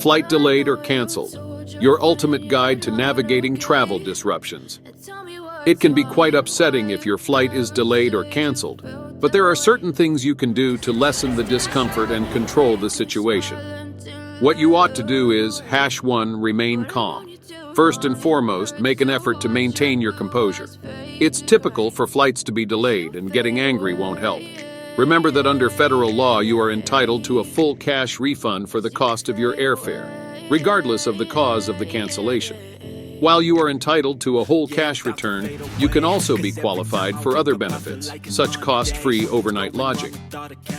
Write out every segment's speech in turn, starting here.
Flight delayed or canceled. Your ultimate guide to navigating travel disruptions. It can be quite upsetting if your flight is delayed or canceled, but there are certain things you can do to lessen the discomfort and control the situation. What you ought to do is #1 remain calm. First and foremost, make an effort to maintain your composure. It's typical for flights to be delayed, and getting angry won't help. Remember that under federal law, you are entitled to a full cash refund for the cost of your airfare, regardless of the cause of the cancellation. While you are entitled to a whole cash return, you can also be qualified for other benefits, such cost-free overnight lodging.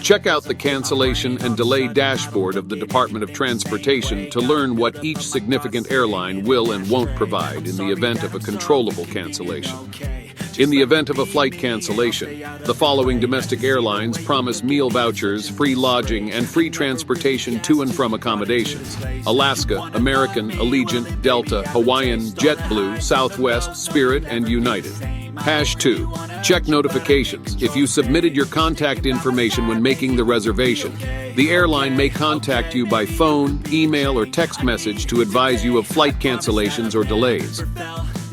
Check out the cancellation and delay dashboard of the Department of Transportation to learn what each significant airline will and won't provide in the event of a controllable cancellation. In the event of a flight cancellation, the following domestic airlines promise meal vouchers, free lodging, and free transportation to and from accommodations: Alaska, American, Allegiant, Delta, Hawaiian, JetBlue, Southwest, Spirit, and United. #2. Check notifications. If you submitted your contact information when making the reservation, the airline may contact you by phone, email, or text message to advise you of flight cancellations or delays.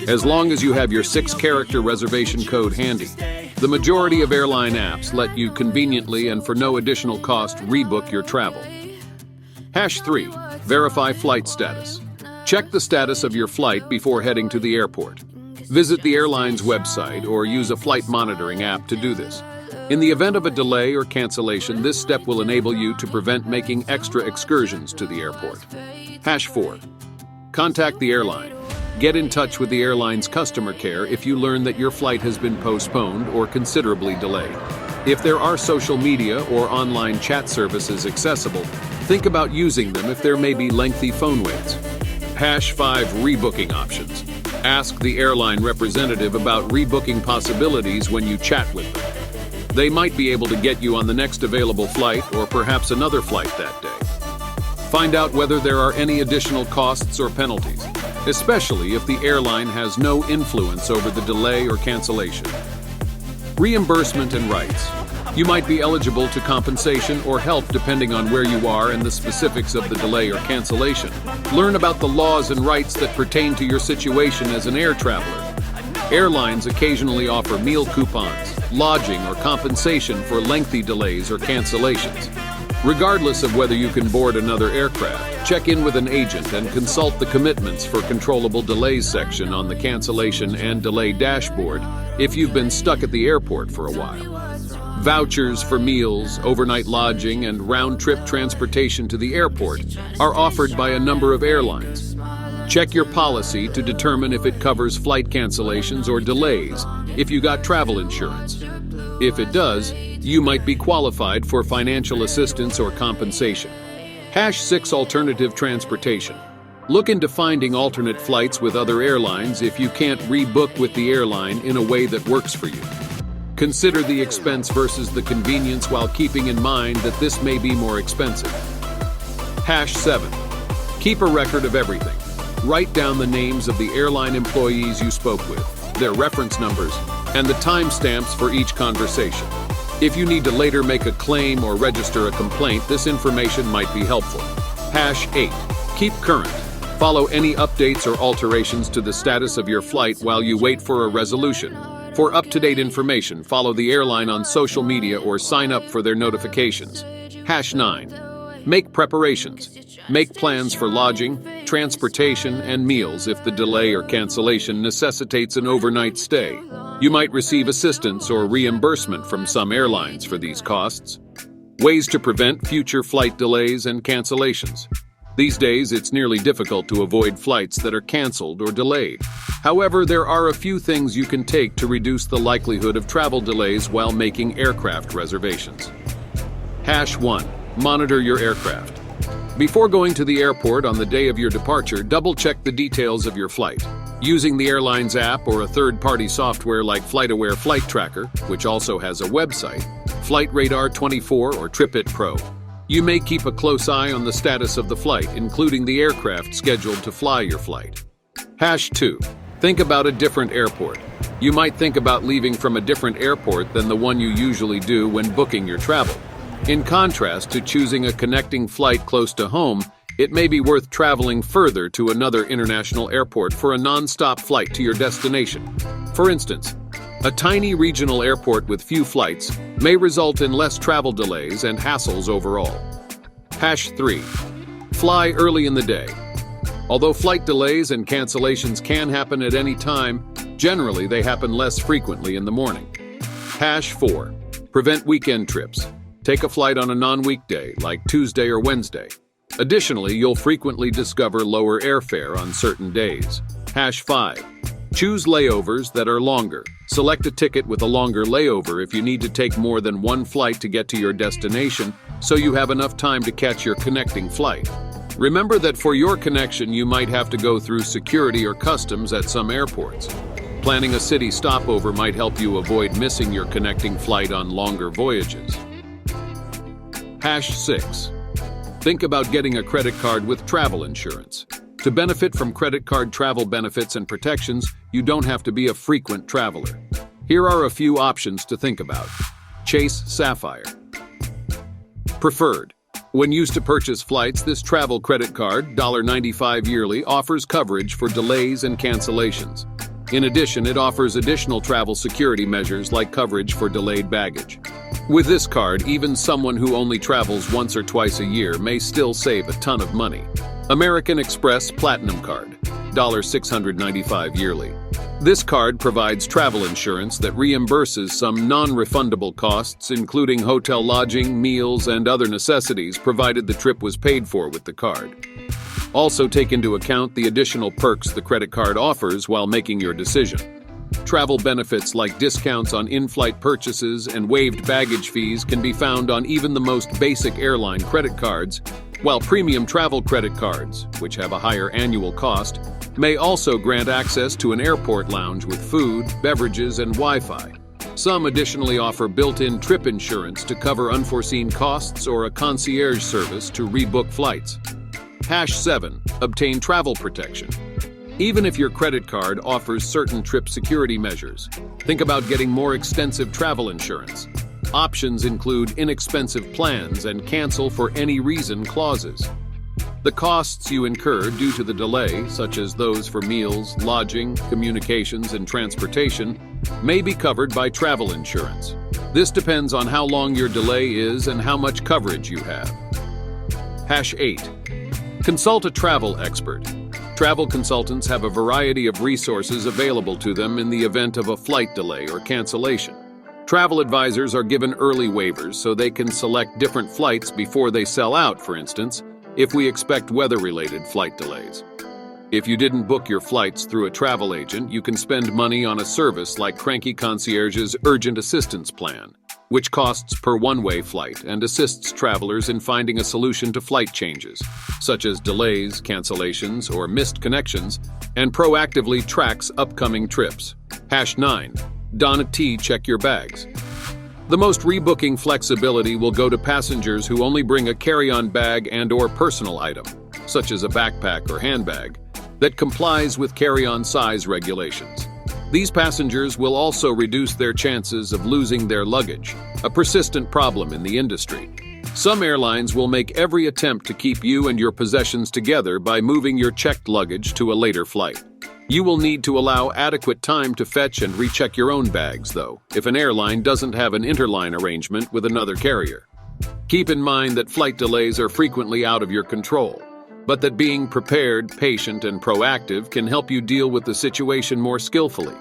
As long as you have your 6-character reservation code handy. The majority of airline apps let you conveniently and for no additional cost rebook your travel. #3. Verify flight status. Check the status of your flight before heading to the airport. Visit the airline's website or use a flight monitoring app to do this. In the event of a delay or cancellation, this step will enable you to prevent making extra excursions to the airport. #4. Contact the airline. Get in touch with the airline's customer care if you learn that your flight has been postponed or considerably delayed. If there are social media or online chat services accessible, think about using them if there may be lengthy phone waits. #5 Rebooking options. Ask the airline representative about rebooking possibilities when you chat with them. They might be able to get you on the next available flight or perhaps another flight that day. Find out whether there are any additional costs or penalties, especially if the airline has no influence over the delay or cancellation. Reimbursement and rights. You might be eligible to compensation or help depending on where you are and the specifics of the delay or cancellation. Learn about the laws and rights that pertain to your situation as an air traveler. Airlines occasionally offer meal coupons, lodging, or compensation for lengthy delays or cancellations. Regardless of whether you can board another aircraft, check in with an agent and consult the commitments for controllable delays section on the cancellation and delay dashboard if you've been stuck at the airport for a while. Vouchers for meals, overnight lodging, and round-trip transportation to the airport are offered by a number of airlines. Check your policy to determine if it covers flight cancellations or delays if you got travel insurance. If it does, you might be qualified for financial assistance or compensation. #6 Alternative transportation. Look into finding alternate flights with other airlines if you can't rebook with the airline in a way that works for you. Consider the expense versus the convenience while keeping in mind that this may be more expensive. #7. Keep a record of everything. Write down the names of the airline employees you spoke with, their reference numbers, and the timestamps for each conversation. If you need to later make a claim or register a complaint, this information might be helpful. #8. Keep current. Follow any updates or alterations to the status of your flight while you wait for a resolution. For up-to-date information, follow the airline on social media or sign up for their notifications. #9. Make preparations. Make plans for lodging, transportation, and meals if the delay or cancellation necessitates an overnight stay. You might receive assistance or reimbursement from some airlines for these costs. Ways to prevent future flight delays and cancellations. These days, it's nearly difficult to avoid flights that are canceled or delayed. However, there are a few things you can take to reduce the likelihood of travel delays while making aircraft reservations. #1. Monitor your aircraft. Before going to the airport on the day of your departure, double-check the details of your flight. Using the airline's app or a third-party software like FlightAware Flight Tracker, which also has a website, Flight Radar 24 or TripIt Pro, you may keep a close eye on the status of the flight, including the aircraft scheduled to fly your flight. #2. Think about a different airport. You might think about leaving from a different airport than the one you usually do when booking your travel. In contrast to choosing a connecting flight close to home, it may be worth traveling further to another international airport for a non-stop flight to your destination. For instance, a tiny regional airport with few flights may result in less travel delays and hassles overall. #3. Fly early in the day. Although flight delays and cancellations can happen at any time, generally they happen less frequently in the morning. #4. Prevent weekend trips. Take a flight on a non-weekday, like Tuesday or Wednesday. Additionally, you'll frequently discover lower airfare on certain days. #5. Choose layovers that are longer. Select a ticket with a longer layover if you need to take more than one flight to get to your destination, so you have enough time to catch your connecting flight. Remember that for your connection, you might have to go through security or customs at some airports. Planning a city stopover might help you avoid missing your connecting flight on longer voyages. #6. Think about getting a credit card with travel insurance. To benefit from credit card travel benefits and protections, you don't have to be a frequent traveler. Here are a few options to think about. Chase Sapphire. Preferred. When used to purchase flights, this travel credit card, $95 yearly, offers coverage for delays and cancellations. In addition, it offers additional travel security measures like coverage for delayed baggage. With this card, even someone who only travels once or twice a year may still save a ton of money. American Express Platinum Card, $695 yearly. This card provides travel insurance that reimburses some non-refundable costs, including hotel lodging, meals, and other necessities, provided the trip was paid for with the card. Also take into account the additional perks the credit card offers while making your decision. Travel benefits like discounts on in-flight purchases and waived baggage fees can be found on even the most basic airline credit cards, while premium travel credit cards, which have a higher annual cost, may also grant access to an airport lounge with food, beverages, and Wi-Fi. Some additionally offer built-in trip insurance to cover unforeseen costs or a concierge service to rebook flights. #7. Obtain travel protection. Even if your credit card offers certain trip security measures, think about getting more extensive travel insurance. Options include inexpensive plans and cancel for any reason clauses. The costs you incur due to the delay, such as those for meals, lodging, communications, and transportation, may be covered by travel insurance. This depends on how long your delay is and how much coverage you have. #8. Consult a travel expert. Travel consultants have a variety of resources available to them in the event of a flight delay or cancellation. Travel advisors are given early waivers so they can select different flights before they sell out, for instance, if we expect weather-related flight delays. If you didn't book your flights through a travel agent, you can spend money on a service like Cranky Concierge's Urgent Assistance Plan, which costs per one-way flight and assists travelers in finding a solution to flight changes, such as delays, cancellations, or missed connections, and proactively tracks upcoming trips. #9. Don a T check your bags. The most rebooking flexibility will go to passengers who only bring a carry-on bag and/or personal item, such as a backpack or handbag, that complies with carry-on size regulations. These passengers will also reduce their chances of losing their luggage, a persistent problem in the industry. Some airlines will make every attempt to keep you and your possessions together by moving your checked luggage to a later flight. You will need to allow adequate time to fetch and recheck your own bags, though, if an airline doesn't have an interline arrangement with another carrier. Keep in mind that flight delays are frequently out of your control, but that being prepared, patient, and proactive can help you deal with the situation more skillfully.